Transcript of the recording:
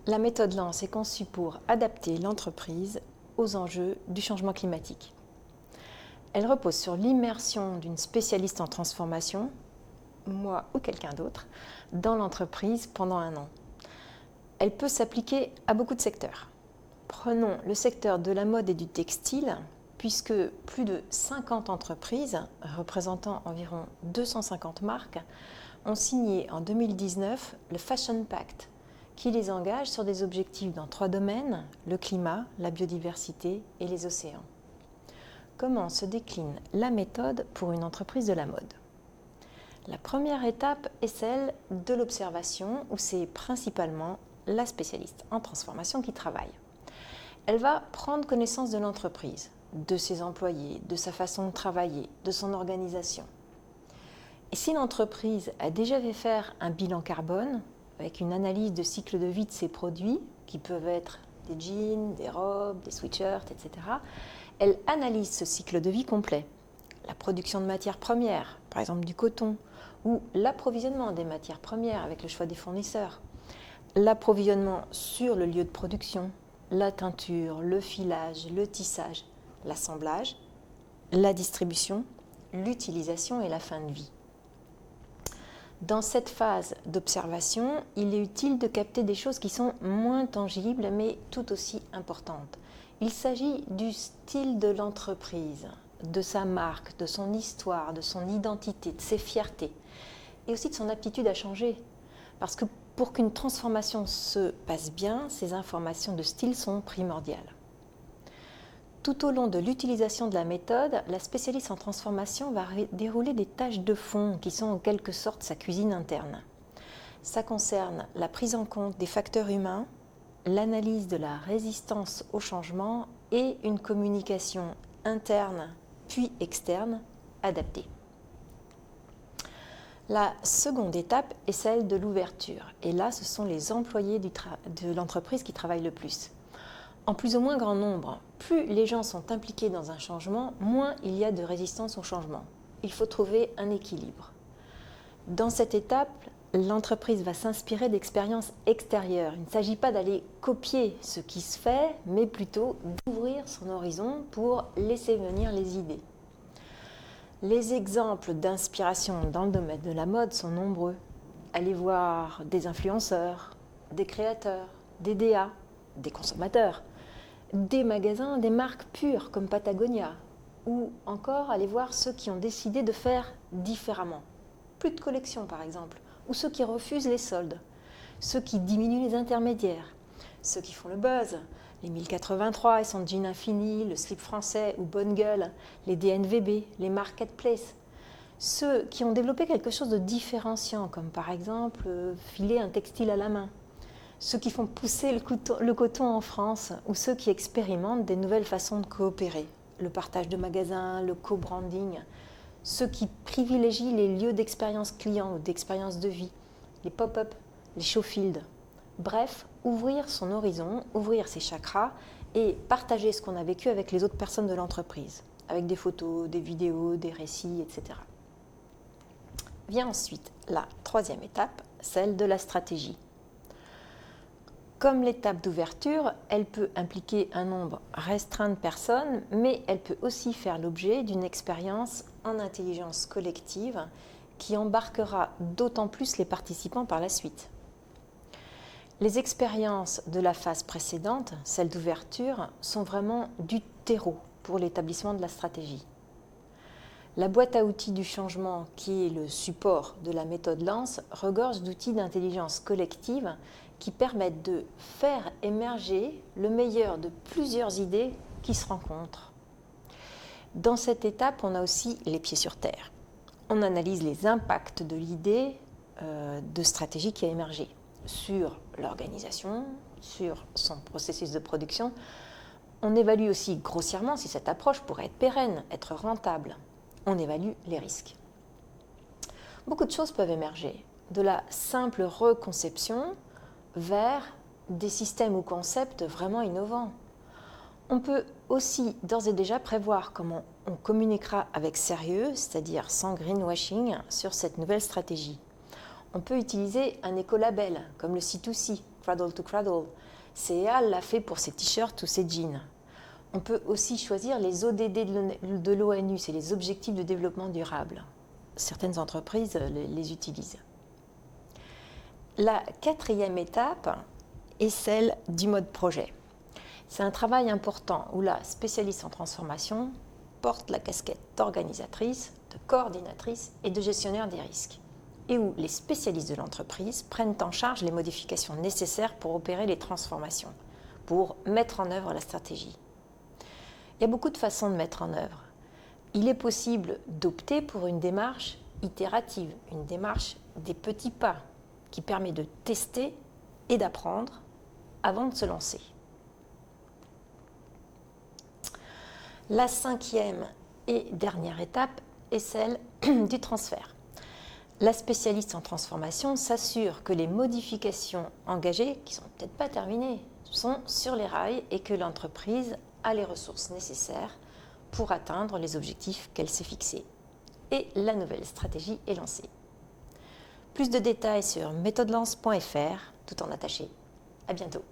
La méthode Lance est conçue pour adapter l'entreprise aux enjeux du changement climatique. Elle repose sur l'immersion d'une spécialiste en transformation, moi ou quelqu'un d'autre, dans l'entreprise pendant un an. Elle peut s'appliquer à beaucoup de secteurs. Prenons le secteur de la mode et du textile, puisque plus de 50 entreprises, représentant environ 250 marques, ont signé en 2019 le Fashion Pact, qui les engage sur des objectifs dans 3 domaines, le climat, la biodiversité et les océans. Comment se décline la méthode pour une entreprise de la mode? La première étape est celle de l'observation, où c'est principalement la spécialiste en transformation qui travaille. Elle va prendre connaissance de l'entreprise, de ses employés, de sa façon de travailler, de son organisation. Et si l'entreprise a déjà fait faire un bilan carbone, avec une analyse de cycle de vie de ses produits, qui peuvent être des jeans, des robes, des sweatshirts, etc., elle analyse ce cycle de vie complet. La production de matières premières, par exemple du coton, ou l'approvisionnement des matières premières avec le choix des fournisseurs, l'approvisionnement sur le lieu de production, la teinture, le filage, le tissage, l'assemblage, la distribution, l'utilisation et la fin de vie. Dans cette phase d'observation, il est utile de capter des choses qui sont moins tangibles mais tout aussi importantes. Il s'agit du style de l'entreprise, de sa marque, de son histoire, de son identité, de ses fiertés et aussi de son aptitude à changer. Parce que pour qu'une transformation se passe bien, ces informations de style sont primordiales. Tout au long de l'utilisation de la méthode, la spécialiste en transformation va dérouler des tâches de fond qui sont en quelque sorte sa cuisine interne. Ça concerne la prise en compte des facteurs humains, l'analyse de la résistance au changement et une communication interne puis externe adaptée. La seconde étape est celle de l'ouverture. Et là, ce sont les employés de l'entreprise qui travaillent le plus. En plus ou moins grand nombre, plus les gens sont impliqués dans un changement, moins il y a de résistance au changement. Il faut trouver un équilibre. Dans cette étape, l'entreprise va s'inspirer d'expériences extérieures. Il ne s'agit pas d'aller copier ce qui se fait, mais plutôt d'ouvrir son horizon pour laisser venir les idées. Les exemples d'inspiration dans le domaine de la mode sont nombreux. Allez voir des influenceurs, des créateurs, des DA, des consommateurs, des magasins, des marques pures comme Patagonia, ou encore aller voir ceux qui ont décidé de faire différemment. Plus de collections par exemple, ou ceux qui refusent les soldes, ceux qui diminuent les intermédiaires, ceux qui font le buzz, les 1083 et son jean infini, le slip français ou Bonne Gueule, les DNVB, les marketplaces, ceux qui ont développé quelque chose de différenciant, comme par exemple filer un textile à la main, ceux qui font pousser le coton en France ou ceux qui expérimentent des nouvelles façons de coopérer, le partage de magasins, le co-branding, ceux qui privilégient les lieux d'expérience client ou d'expérience de vie, les pop-up, les show-fields. Bref, ouvrir son horizon, ouvrir ses chakras et partager ce qu'on a vécu avec les autres personnes de l'entreprise, avec des photos, des vidéos, des récits, etc. Vient ensuite la troisième étape, celle de la stratégie. Comme l'étape d'ouverture, elle peut impliquer un nombre restreint de personnes, mais elle peut aussi faire l'objet d'une expérience en intelligence collective qui embarquera d'autant plus les participants par la suite. Les expériences de la phase précédente, celle d'ouverture, sont vraiment du terreau pour l'établissement de la stratégie. La boîte à outils du changement, qui est le support de la méthode Lance, regorge d'outils d'intelligence collective qui permettent de faire émerger le meilleur de plusieurs idées qui se rencontrent. Dans cette étape, on a aussi les pieds sur terre. On analyse les impacts de l'idée de stratégie qui a émergé sur l'organisation, sur son processus de production. On évalue aussi grossièrement si cette approche pourrait être pérenne, être rentable. On évalue les risques. Beaucoup de choses peuvent émerger, de la simple reconception vers des systèmes ou concepts vraiment innovants. On peut aussi d'ores et déjà prévoir comment on communiquera avec sérieux, c'est-à-dire sans greenwashing, sur cette nouvelle stratégie. On peut utiliser un écolabel, comme le C2C, Cradle to Cradle. CEA l'a fait pour ses t-shirts ou ses jeans. On peut aussi choisir les ODD de l'ONU, c'est les objectifs de développement durable. Certaines entreprises les utilisent. La quatrième étape est celle du mode projet. C'est un travail important où la spécialiste en transformation porte la casquette d'organisatrice, de coordinatrice et de gestionnaire des risques, et où les spécialistes de l'entreprise prennent en charge les modifications nécessaires pour opérer les transformations, pour mettre en œuvre la stratégie. Il y a beaucoup de façons de mettre en œuvre. Il est possible d'opter pour une démarche itérative, une démarche des petits pas, qui permet de tester et d'apprendre avant de se lancer. La cinquième et dernière étape est celle du transfert. La spécialiste en transformation s'assure que les modifications engagées, qui ne sont peut-être pas terminées, sont sur les rails et que l'entreprise a les ressources nécessaires pour atteindre les objectifs qu'elle s'est fixés. Et la nouvelle stratégie est lancée. Plus de détails sur methodelance.fr, tout en attaché. À bientôt.